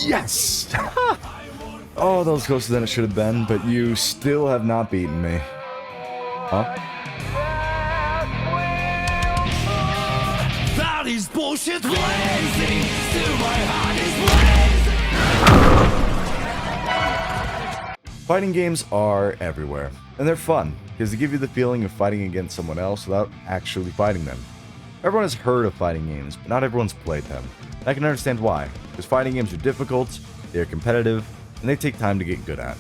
Yes! Oh, that was closer than it should have been, but you still have not beaten me. Huh? That is bullshit blazing, still my heart is blazing. Fighting games are everywhere, and they're fun, because they give you the feeling of fighting against someone else without actually fighting them. Everyone has heard of fighting games, but not everyone's played them. And I can understand why, because fighting games are difficult, they are competitive, and they take time to get good at.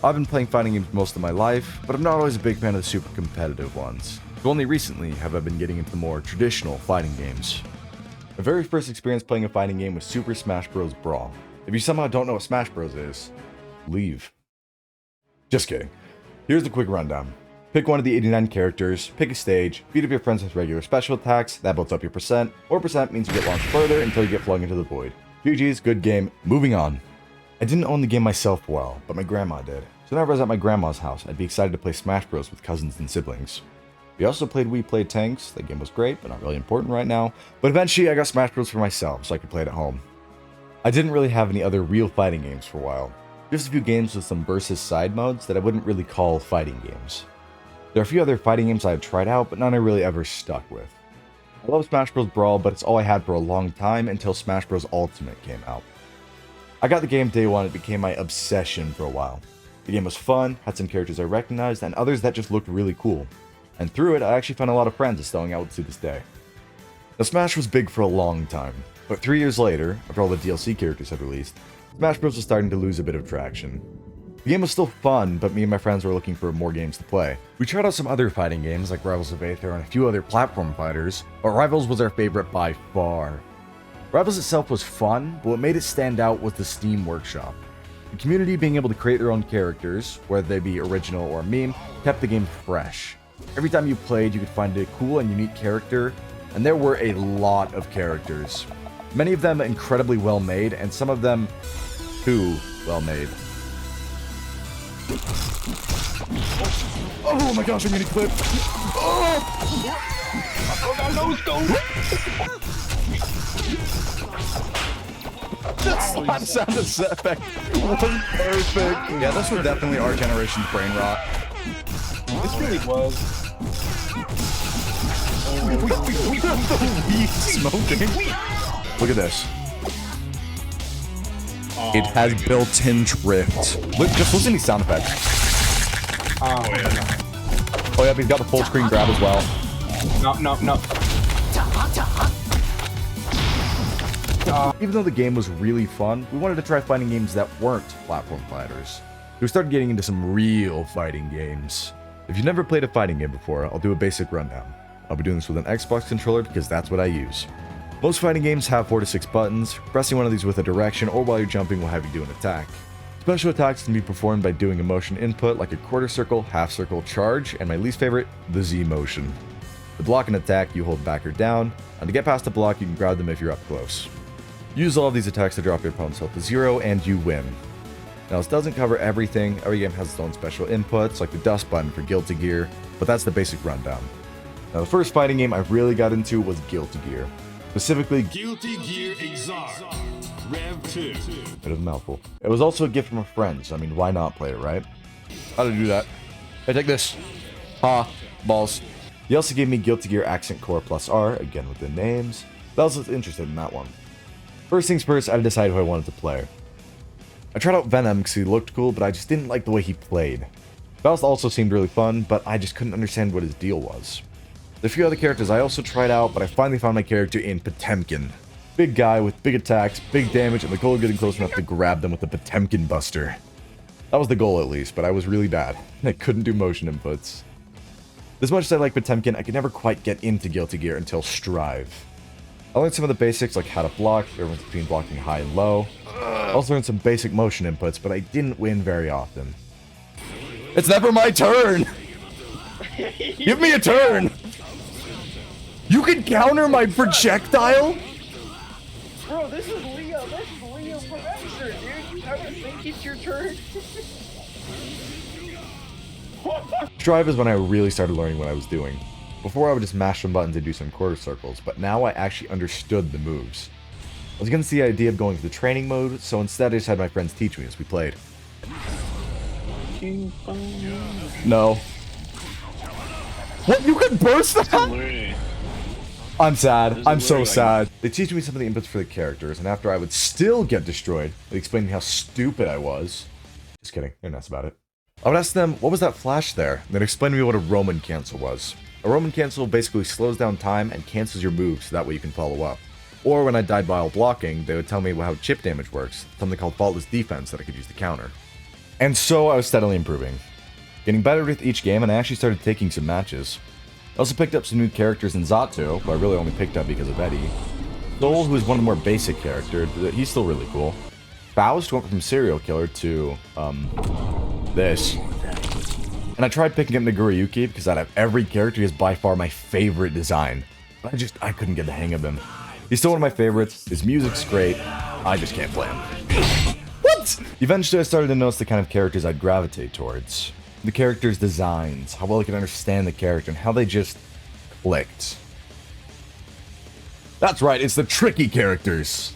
I've been playing fighting games most of my life, but I'm not always a big fan of the super competitive ones. So only recently have I been getting into the more traditional fighting games. My very first experience playing a fighting game was Super Smash Bros. Brawl. If you somehow don't know what Smash Bros. Is, leave. Just kidding. Here's the quick rundown. Pick one of the 89 characters, pick a stage, beat up your friends with regular special attacks, that builds up your percent, or percent means you get launched further until you get flung into the void. GG's, good game, moving on. I didn't own the game myself well, but my grandma did. So whenever I was at my grandma's house, I'd be excited to play Smash Bros. With cousins and siblings. We also played We Played Tanks. That game was great, but not really important right now. But eventually I got Smash Bros. For myself, so I could play it at home. I didn't really have any other real fighting games for a while. Just a few games with some versus side modes that I wouldn't really call fighting games. There are a few other fighting games I had tried out, but none I really ever stuck with. I love Smash Bros. Brawl, but it's all I had for a long time until Smash Bros. Ultimate came out. I got the game day one, it became my obsession for a while. The game was fun, had some characters I recognized, and others that just looked really cool. And through it, I actually found a lot of friends still hang out with to this day. Now Smash was big for a long time, but 3 years later, after all the DLC characters had released, Smash Bros. Was starting to lose a bit of traction. The game was still fun, but me and my friends were looking for more games to play. We tried out some other fighting games like Rivals of Aether and a few other platform fighters, but Rivals was our favorite by far. Rivals itself was fun, but what made it stand out was the Steam Workshop. The community being able to create their own characters, whether they be original or meme, kept the game fresh. Every time you played, you could find a cool and unique character, and there were a lot of characters. Many of them incredibly well made, and some of them too well made. Oh my gosh, I'm getting clipped! Oh! That slap sound effect was perfect. Yeah, this was definitely our generation's brain rot. This really was. The weed smoking. Look at this. It has built-in drift. Look, just listen to these sound effects. Oh yeah, he's got the full screen grab as well. No. Even though the game was really fun, we wanted to try fighting games that weren't platform fighters. We started getting into some real fighting games. If you've never played a fighting game before, I'll do a basic rundown. I'll be doing this with an Xbox controller because that's what I use. Most fighting games have 4 to 6 buttons. Pressing one of these with a direction or while you're jumping will have you do an attack. Special attacks can be performed by doing a motion input like a quarter circle, half circle, charge, and my least favorite, the Z motion. To block an attack, you hold back or down, and to get past the block, you can grab them if you're up close. Use all of these attacks to drop your opponent's health to 0, and you win. Now, this doesn't cover everything. Every game has its own special inputs, like the dust button for Guilty Gear, but that's the basic rundown. Now, the first fighting game I really got into was Guilty Gear. Specifically, Guilty Gear Exar, Rev 2. Bit of a mouthful. It was also a gift from a friend, so I mean, why not play it, right? How to do that? Hey, take this. Ha, balls. He also gave me Guilty Gear Accent Core Plus R, again with the names. But I was interested in that one. First things first, I had to decide who I wanted to play. I tried out Venom because he looked cool, but I just didn't like the way he played. Faust also seemed really fun, but I just couldn't understand what his deal was. There's a few other characters I also tried out, but I finally found my character in Potemkin. Big guy with big attacks, big damage, and the goal of getting close enough to grab them with the Potemkin Buster. That was the goal at least, but I was really bad. I couldn't do motion inputs. As much as I like Potemkin, I could never quite get into Guilty Gear until Strive. I learned some of the basics like how to block, the difference between blocking high and low. I also learned some basic motion inputs, but I didn't win very often. It's never my turn! Give me a turn! You can counter my projectile? Bro, this is Leo from Extra, dude. I would think it's your turn. Strive is when I really started learning what I was doing. Before I would just mash some buttons and do some quarter circles, but now I actually understood the moves. was against the idea of going to the training mode, so instead I just had my friends teach me as we played. No. What? You can burst that? I'm sad. I'm so sad. They teach me some of the inputs for the characters, and after I would still get destroyed, they explained me how stupid I was. Just kidding. They're nuts about it. I would ask them, what was that flash there? And they'd explain to me what a Roman cancel was. A Roman cancel basically slows down time and cancels your moves so that way you can follow up. Or when I died while blocking, they would tell me how chip damage works, something called faultless defense that I could use to counter. And so I was steadily improving. Getting better with each game, and I actually started taking some matches. I also picked up some new characters in Zato, who I really only picked up because of Eddie. Soul, who is one of the more basic characters, he's still really cool. Faust went from serial killer to, this. And I tried picking up Nagoriyuki because out of every character, he is by far my favorite design. But I couldn't get the hang of him. He's still one of my favorites, his music's great, I just can't play him. What? Eventually I started to notice the kind of characters I'd gravitate towards. The characters' designs, how well I could understand the character, and how they just clicked. That's right, it's the tricky characters.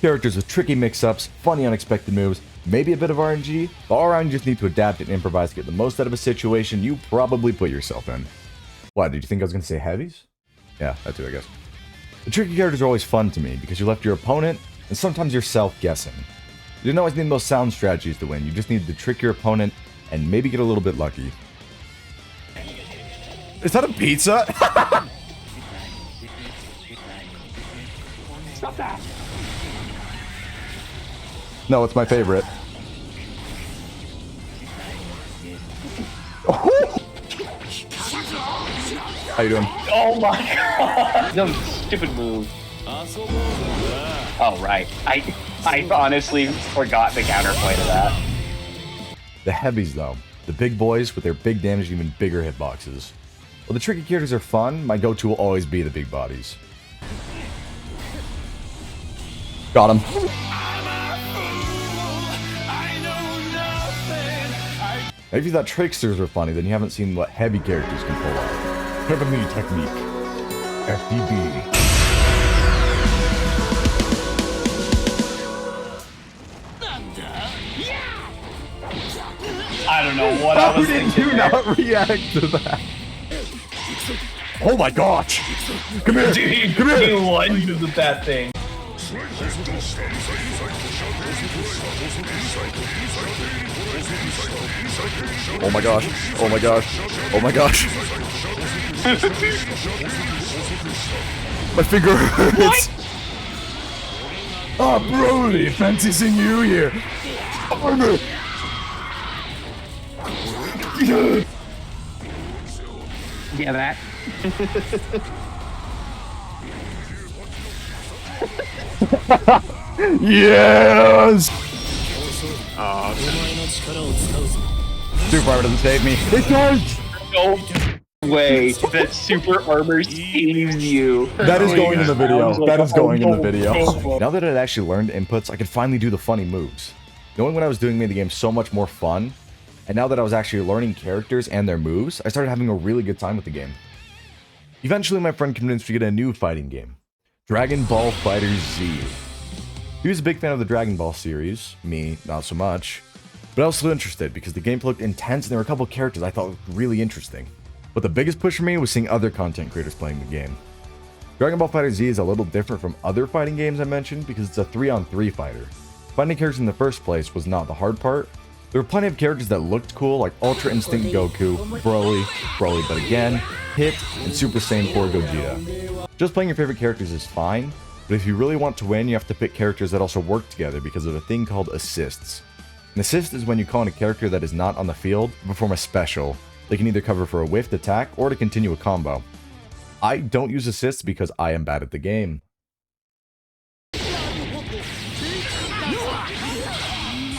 Characters with tricky mix-ups, funny unexpected moves, maybe a bit of RNG, but all around you just need to adapt and improvise to get the most out of a situation you probably put yourself in. What, did you think I was going to say heavies? Yeah, that too, I guess. The tricky characters are always fun to me because you left your opponent and sometimes yourself guessing. You didn't always need the most sound strategies to win, you just needed to trick your opponent and maybe get a little bit lucky. Is that a pizza? Stop that! No, it's my favorite. How you doing? Oh my god! No stupid move. Oh right. I honestly forgot the counterplay to that. The heavies though. The big boys with their big damage and even bigger hitboxes. While the tricky characters are fun, my go-to will always be the big bodies. Got him. If you thought tricksters were funny, then you haven't seen what heavy characters can pull off. Heavenly technique. FDB. I don't know what I was thinking. How did you not react to that? Oh my gosh! Come here! Dude, come here! You lunged with that thing. Oh my gosh! Oh my gosh! Oh my gosh! My finger hurts! Ah, Broly! Fancy seeing you here! Armor! Yeah, that. Yes! Super armor doesn't save me. It does! No way that super armor saves you. That is going in the video. That is going in the Oh, video. Now that I'd actually learned inputs, I could finally do the funny moves. Knowing what I was doing made the game so much more fun. And now that I was actually learning characters and their moves, I started having a really good time with the game. Eventually, my friend convinced me to get a new fighting game. Dragon Ball FighterZ. He was a big fan of the Dragon Ball series. Me, not so much. But I was still interested because the gameplay looked intense and there were a couple of characters I thought looked really interesting. But the biggest push for me was seeing other content creators playing the game. Dragon Ball FighterZ is a little different from other fighting games I mentioned because it's a 3-on-3 fighter. Finding characters in the first place was not the hard part. There were plenty of characters that looked cool, like Ultra Instinct Goku, Broly but again, Hit, and Super Saiyan 4 Gogeta. Just playing your favorite characters is fine, but if you really want to win, you have to pick characters that also work together because of a thing called assists. An assist is when you call in a character that is not on the field to perform a special. They can either cover for a whiffed attack or to continue a combo. I don't use assists because I am bad at the game.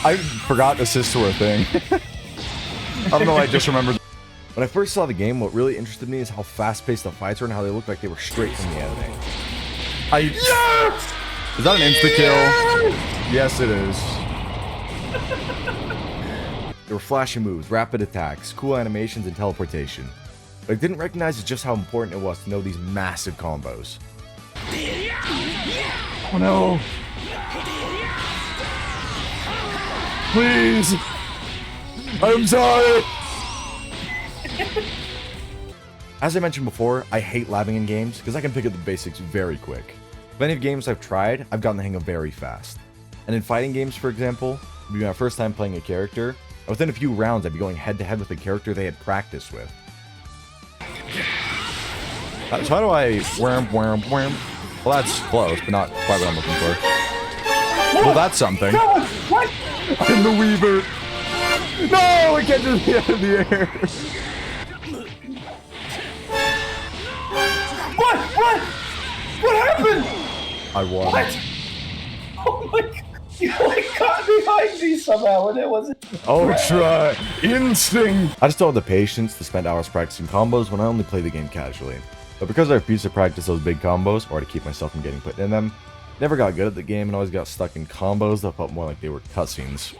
I forgot assists were a thing. I don't know, I just remembered. When I first saw the game, what really interested me is how fast-paced the fights were and how they looked like they were straight from the anime. Yes! Is that an insta-kill? Yes, it is. There were flashy moves, rapid attacks, cool animations, and teleportation. But I didn't recognize just how important it was to know these massive combos. Oh no. Please. I'm sorry. As I mentioned before, I hate labbing in games because I can pick up the basics very quick. Many of games I've tried, I've gotten the hang of very fast. And in fighting games, for example, it would be my first time playing a character, and within a few rounds I'd be going head to head with a character they had practiced with. So how do I wham? Well, that's close, but not quite what I'm looking for. Well, that's something. No, what? I'm the Weaver. No, it catches me out of the air. What? What happened? I won. What? Oh my god. You like got behind me somehow and it wasn't. Oh, try. Instinct. I just don't have the patience to spend hours practicing combos when I only play the game casually. But because I refuse to practice those big combos, or to keep myself from getting put in them, never got good at the game and always got stuck in combos that felt more like they were cutscenes.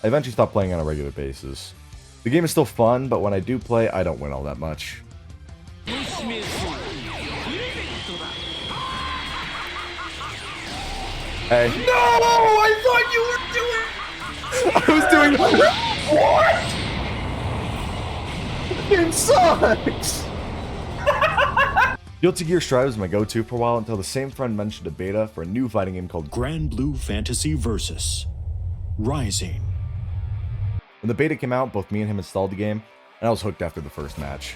I eventually stopped playing on a regular basis. The game is still fun, but when I do play, I don't win all that much. Hey. No! I thought you were doing. I was doing. What? It sucks! Guilty Gear Strive was my go-to for a while until the same friend mentioned a beta for a new fighting game called Granblue Fantasy Versus Rising. When the beta came out, both me and him installed the game, and I was hooked after the first match.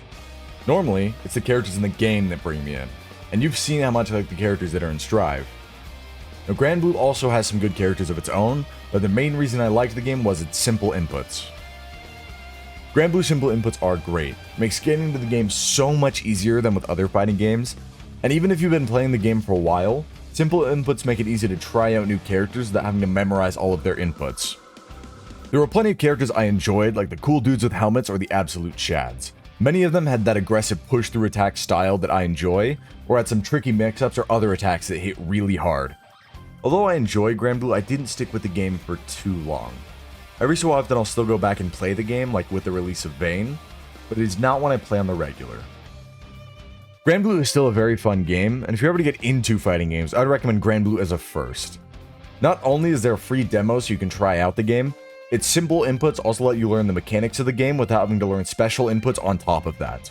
Normally, it's the characters in the game that bring me in, and you've seen how much I like the characters that are in Strive. Now, Granblue also has some good characters of its own, but the main reason I liked the game was its simple inputs. Granblue's simple inputs are great. It makes getting into the game so much easier than with other fighting games, and even if you've been playing the game for a while, simple inputs make it easy to try out new characters without having to memorize all of their inputs. There were plenty of characters I enjoyed, like the cool dudes with helmets or the absolute chads. Many of them had that aggressive push-through attack style that I enjoy, or had some tricky mix-ups or other attacks that hit really hard. Although I enjoy Granblue, I didn't stick with the game for too long. Every so often I'll still go back and play the game, like with the release of Vayne, but it is not one I play on the regular. Granblue is still a very fun game, and if you're ever to get into fighting games, I'd recommend Granblue as a first. Not only is there a free demo so you can try out the game, its simple inputs also let you learn the mechanics of the game without having to learn special inputs on top of that.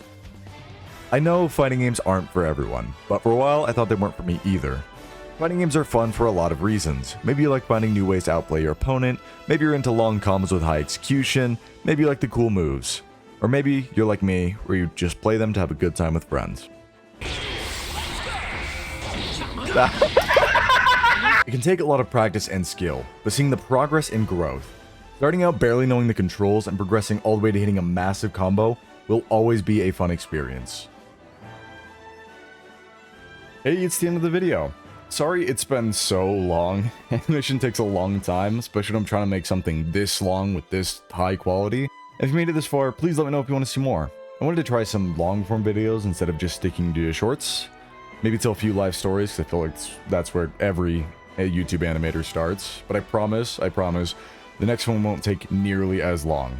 I know fighting games aren't for everyone, but for a while I thought they weren't for me either. Fighting games are fun for a lot of reasons. Maybe you like finding new ways to outplay your opponent, maybe you're into long combos with high execution, maybe you like the cool moves. Or maybe you're like me, where you just play them to have a good time with friends. It can take a lot of practice and skill, but seeing the progress and growth, starting out barely knowing the controls and progressing all the way to hitting a massive combo, will always be a fun experience. Hey, it's the end of the video. Sorry it's been so long. Animation takes a long time, especially when I'm trying to make something this long with this high quality. If you made it this far, please let me know if you want to see more. I wanted to try some long form videos instead of just sticking to shorts. Maybe tell a few live stories, because I feel like that's where every YouTube animator starts. But I promise, the next one won't take nearly as long.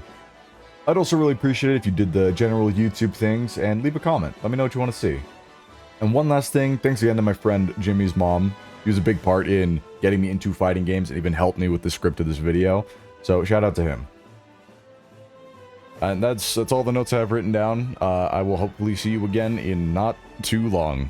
I'd also really appreciate it if you did the general YouTube things and leave a comment. Let me know what you want to see. And one last thing, thanks again to my friend Jimmy's mom. He was a big part in getting me into fighting games and even helped me with the script of this video. So shout out to him. And that's all the notes I have written down. I will hopefully see you again in not too long.